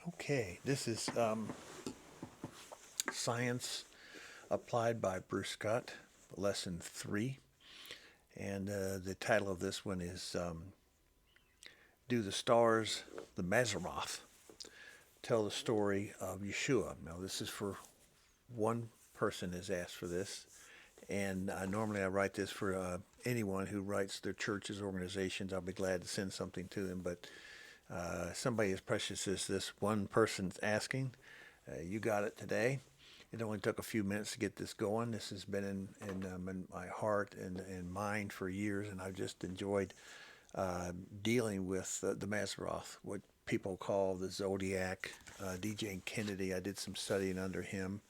Okay, this is Science Applied by Bruce Scott, Lesson 3. And the title of this one is Do the Stars, the Mazzaroth, Tell the Story of Yeshua. Now, this is for one person has asked for this. And normally I write this for anyone who writes their churches, organizations. I'll be glad to send something to them. But somebody as precious as this one person's asking, you got it today. It only took a few minutes to get this going. This has been in my heart and mind for years, and I've just enjoyed dealing with the Mazzaroth, what people call the Zodiac. DJ Kennedy, I did some studying under him,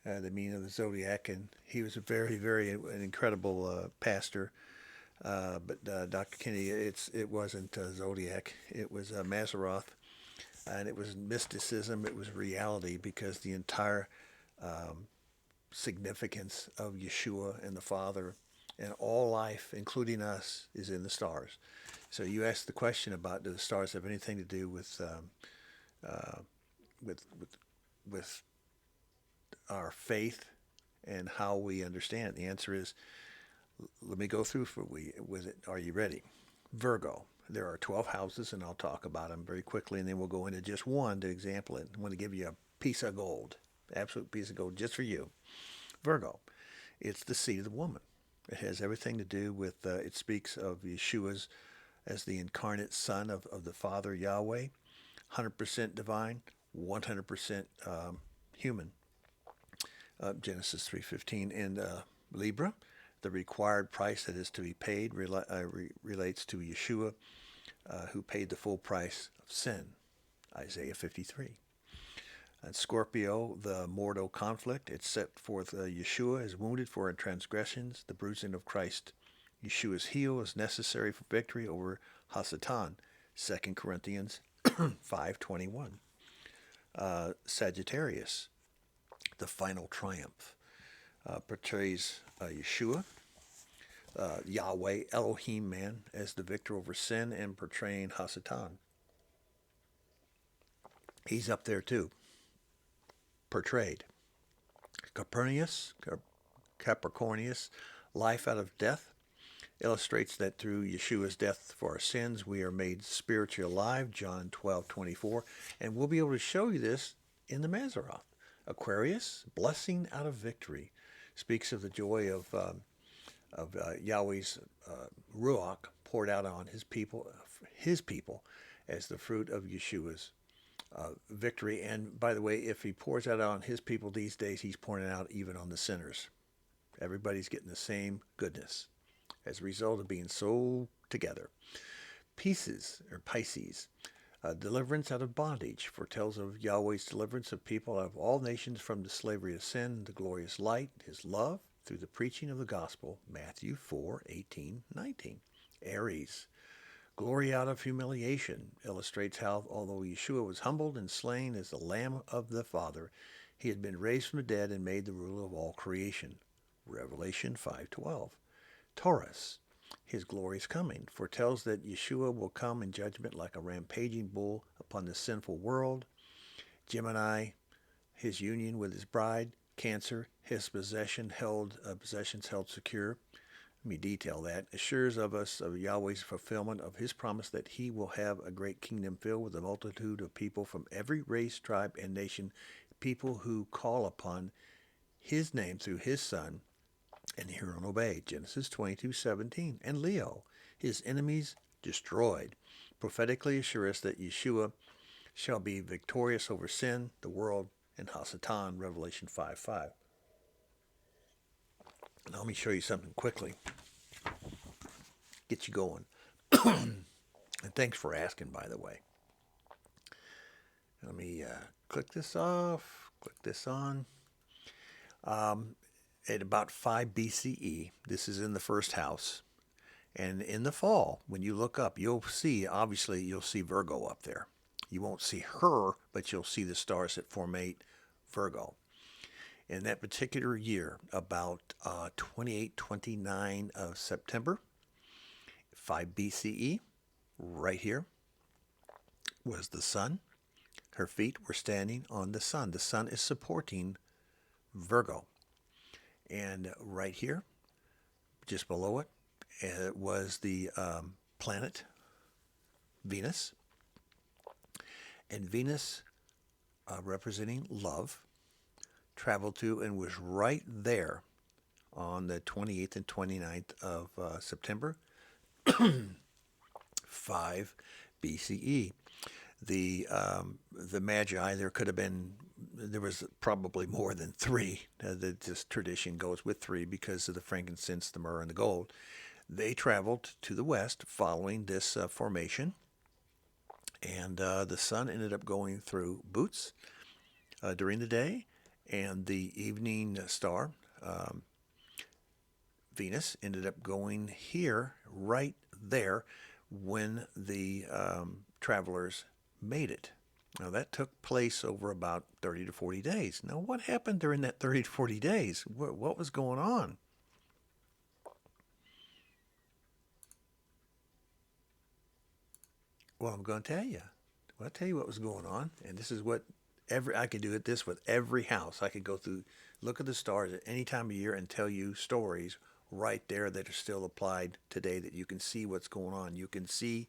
the meaning of the Zodiac, and he was a very an incredible pastor. But Dr. Kennedy, it wasn't Zodiac. It was Mazzaroth, and it was mysticism. It was reality because the entire um, significance of Yeshua and the Father and all life, including us, is in the stars. So you asked the question about do the stars have anything to do uh, with with with our faith and how we understand it? The answer is let me go through for we with it. Are you ready? Virgo. There are 12 houses, and I'll talk about them very quickly, and then we'll go into just one to example it. I want to give you a piece of gold, absolute piece of gold, just for you. Virgo. It's the seed of the woman. It has everything to do with, it speaks of Yeshua's as the incarnate son of the Father Yahweh, 100% divine, 100% human. Genesis 3:15 and Libra, the required price that is to be paid relates to Yeshua, who paid the full price of sin. Isaiah 53. And Scorpio, the mortal conflict, it set forth Yeshua is wounded for our transgressions, the bruising of Christ. Yeshua's heel is necessary for victory over Hasatan. 2 Corinthians 5:21. Sagittarius, the final triumph, portrays Yeshua, Yahweh Elohim man, as the victor over sin and portraying Hasatan. He's up there too, portrayed. Copernicus, Capricornius, life out of death, illustrates that through Yeshua's death for our sins, we are made spiritually alive, John 12:24, and we'll be able to show you this in the Mazzaroth. Aquarius, blessing out of victory, speaks of the joy of Yahweh's Ruach poured out on his people as the fruit of Yeshua's victory. And by the way, if he pours that out on his people these days, he's pouring it out even on the sinners. Everybody's getting the same goodness as a result of being so together. Pisces, deliverance out of bondage, foretells of Yahweh's deliverance of people out of all nations from the slavery of sin, the glorious light, his love, through the preaching of the gospel, Matthew 4:18-19. Aries, glory out of humiliation, illustrates how, although Yeshua was humbled and slain as the Lamb of the Father, he had been raised from the dead and made the ruler of all creation, Revelation 5:12. Taurus, his glorious coming, foretells that Yeshua will come in judgment like a rampaging bull upon the sinful world. Gemini, his union with his bride. Cancer, his possessions held secure. Let me detail that. Assures of us of Yahweh's fulfillment of his promise that he will have a great kingdom filled with a multitude of people from every race, tribe, and nation, people who call upon his name through his Son and hear and obey. Genesis 22:17. And Leo, his enemies destroyed, prophetically assure us that Yeshua shall be victorious over sin, the world, and Hasatan. Revelation 5:5. Now let me show you something quickly. Get you going. And thanks for asking, by the way. Let me click this off, click this on. Um, at about 5 BCE, this is in the first house. And in the fall, when you look up, obviously, you'll see Virgo up there. You won't see her, but you'll see the stars that formate Virgo. In that particular year, about 28, 29 of September, 5 BCE, right here, was the sun. Her feet were standing on the sun. The sun is supporting Virgo. And right here, just below it, was the planet Venus. And Venus, representing love, traveled to and was right there on the 28th and 29th of September, 5 BCE. The Magi, there was probably more than three. This tradition goes with three because of the frankincense, the myrrh, and the gold. They traveled to the west following this formation, and the sun ended up going through Boots during the day, and the evening star, Venus, ended up going here, right there, when the travelers made it. Now, that took place over about 30 to 40 days. Now, what happened during that 30 to 40 days? What was going on? Well, I'm going to tell you. Well, I'll tell you what was going on, and this is what I could do this with every house. I could go through, look at the stars at any time of year and tell you stories right there that are still applied today, that you can see what's going on. You can see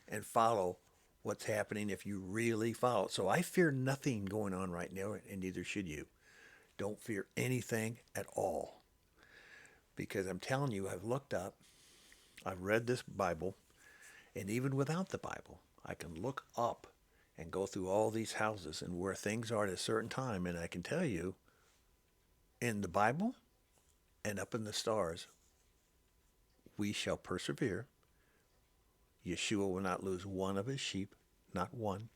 and follow what's happening if you really follow. So I fear nothing going on right now, and neither should you. Don't fear anything at all. Because I'm telling you, I've looked up, I've read this Bible, and even without the Bible, I can look up and go through all these houses and where things are at a certain time, and I can tell you, in the Bible and up in the stars, we shall persevere. Yeshua will not lose one of his sheep, not one.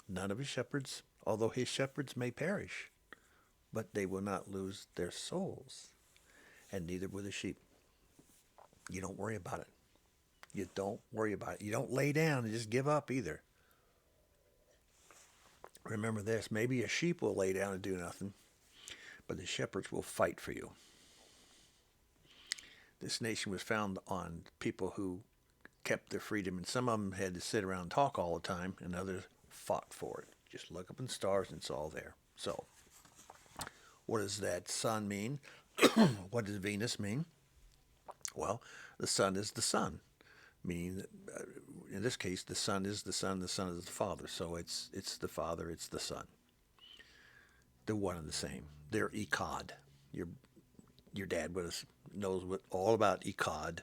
None of his shepherds, although his shepherds may perish, but they will not lose their souls, and neither will the sheep. You don't worry about it. You don't worry about it. You don't lay down and just give up either. Remember this, maybe a sheep will lay down and do nothing, but the shepherds will fight for you. This nation was found on people who kept their freedom, and some of them had to sit around and talk all the time, and others fought for it. Just look up in the stars and it's all there. So, what does that sun mean? What does Venus mean? Well, the sun is the sun, meaning that, in this case, the sun is the son is the Father. So it's the Father, it's the Son. They're one and the same. They're Echad. Your dad knows all about Echad,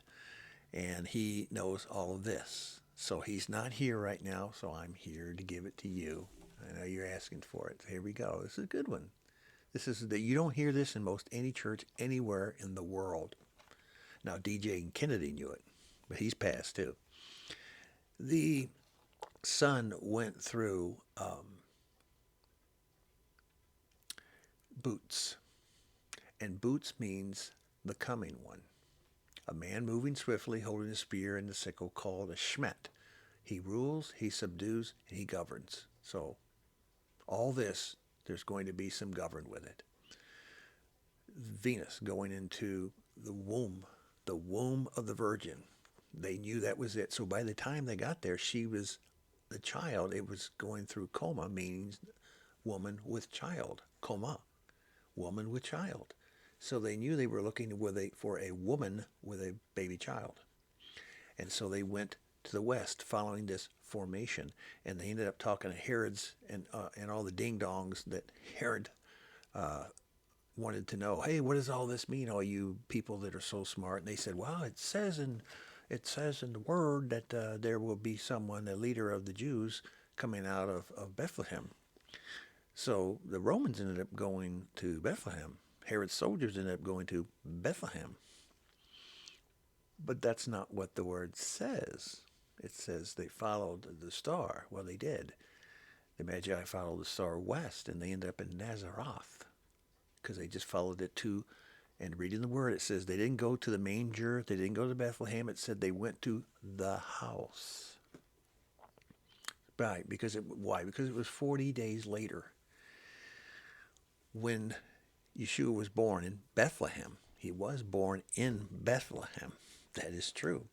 and he knows all of this. So he's not here right now, so I'm here to give it to you. I know you're asking for it. Here we go. This is a good one. You don't hear this in most any church anywhere in the world. Now, DJ Kennedy knew it, but he's passed too. The sun went through Boots, and Boots means the coming one. A man moving swiftly, holding a spear and a sickle, called a Shmet. He rules, he subdues, and he governs. So, all this, there's going to be some govern with it. Venus going into the womb of the Virgin. They knew that was it. So by the time they got there, she was the child. It was going through coma, meaning woman with child. Coma, woman with child. So they knew they were looking for a woman with a baby child. And so they went to the west following this formation. And they ended up talking to Herod's and all the ding-dongs that Herod wanted to know, hey, what does all this mean, all you people that are so smart? And they said, well, it says in the word that there will be someone, a leader of the Jews, coming out of Bethlehem. So the Romans ended up going to Bethlehem. Herod's soldiers ended up going to Bethlehem. But that's not what the word says. It says they followed the star. Well, they did. The Magi followed the star west, and they ended up in Mazzaroth because they just followed it to, and reading the word, it says they didn't go to the manger, they didn't go to Bethlehem. It said they went to the house. Right, why? Because it was 40 days later when Yeshua was born in Bethlehem. He was born in Bethlehem. That is true.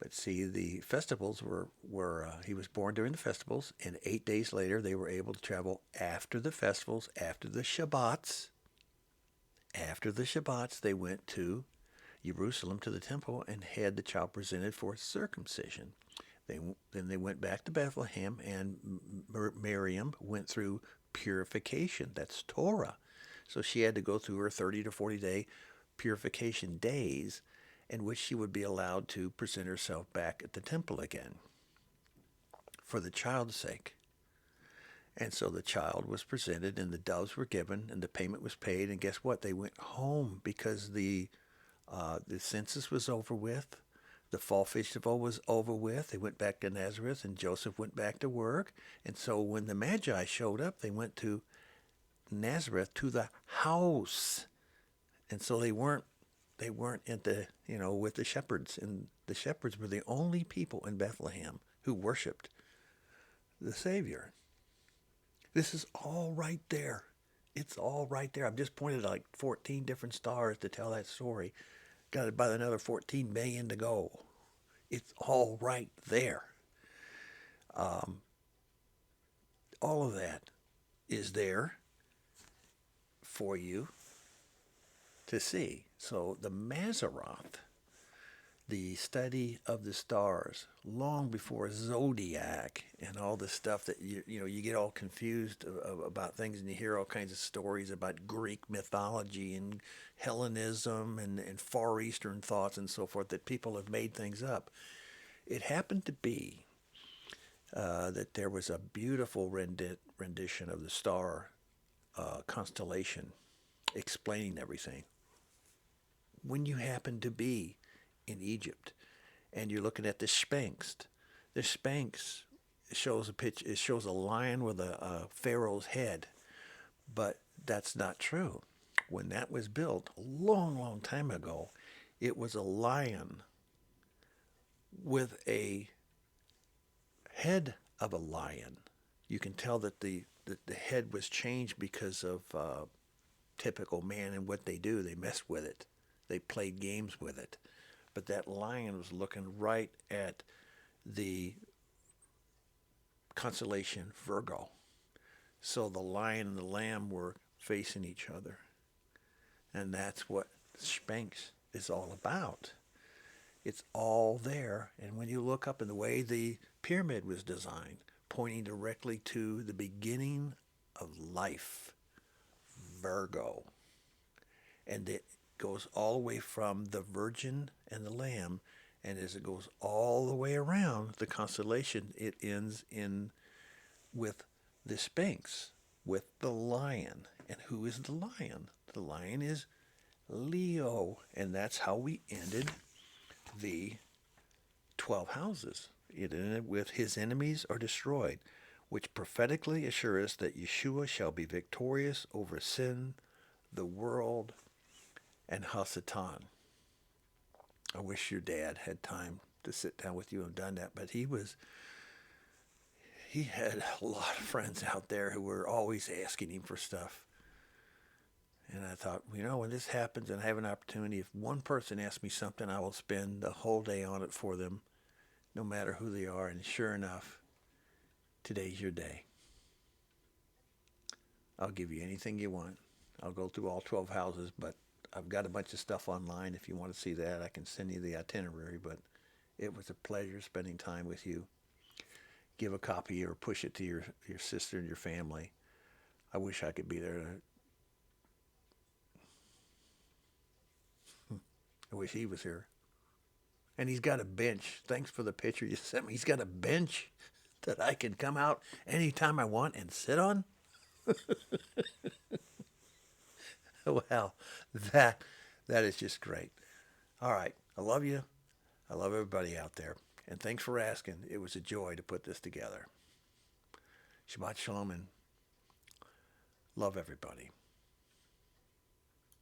But see, the festivals were he was born during the festivals, and 8 days later they were able to travel after the festivals, after the Shabbats. After the Shabbats, they went to Jerusalem to the temple and had the child presented for circumcision. Then they went back to Bethlehem, and Miriam went through purification. That's Torah. So she had to go through her 30 to 40 day purification days in which she would be allowed to present herself back at the temple again for the child's sake. And so the child was presented, and the doves were given, and the payment was paid. And guess what? They went home because the census was over with. The fall festival was over with. They went back to Nazareth, and Joseph went back to work. And so when the Magi showed up, they went to Nazareth, to the house. And so they weren't at the, with the shepherds. And the shepherds were the only people in Bethlehem who worshiped the Savior. This is all right there. It's all right there. I've just pointed like 14 different stars to tell that story. Got about another 14 million to go. It's all right there. All of that is there for you to see. So the Mazzaroth, the study of the stars, long before zodiac and all the stuff that you get all confused about things, and you hear all kinds of stories about Greek mythology and Hellenism and Far Eastern thoughts and so forth, that people have made things up. It happened to be that there was a beautiful rendition of the star constellation explaining everything. When you happen to be in Egypt and you're looking at the Sphinx shows a picture. It shows a lion with a pharaoh's head, but that's not true. When that was built a long, long time ago, it was a lion with a head of a lion. You can tell that the head was changed because of typical man and what they do. They messed with it. They played games with it. But that lion was looking right at the constellation Virgo. So the lion and the lamb were facing each other. And that's what the Sphinx is all about. It's all there. And when you look up in the way the pyramid was designed, pointing directly to the beginning of life, Virgo. And it goes all the way from the Virgin and the Lamb, and as it goes all the way around the constellation, it ends in with the Sphinx, with the lion. And who is the lion? The lion is Leo, and that's how we ended the 12 houses. It ended with his enemies are destroyed, which prophetically assure us that Yeshua shall be victorious over sin, the world, and Hasatan. I wish your dad had time to sit down with you and done that, but he had a lot of friends out there who were always asking him for stuff. And I thought, when this happens and I have an opportunity, if one person asks me something, I will spend the whole day on it for them, no matter who they are. And sure enough, today's your day. I'll give you anything you want. I'll go through all 12 houses, but I've got a bunch of stuff online. If you want to see that, I can send you the itinerary. But it was a pleasure spending time with you. Give a copy or push it to your sister and your family. I wish I could be there. I wish he was here. And he's got a bench. Thanks for the picture you sent me. He's got a bench that I can come out anytime I want and sit on. Well, that is just great. All right. I love you. I love everybody out there. And thanks for asking. It was a joy to put this together. Shabbat shalom and love everybody.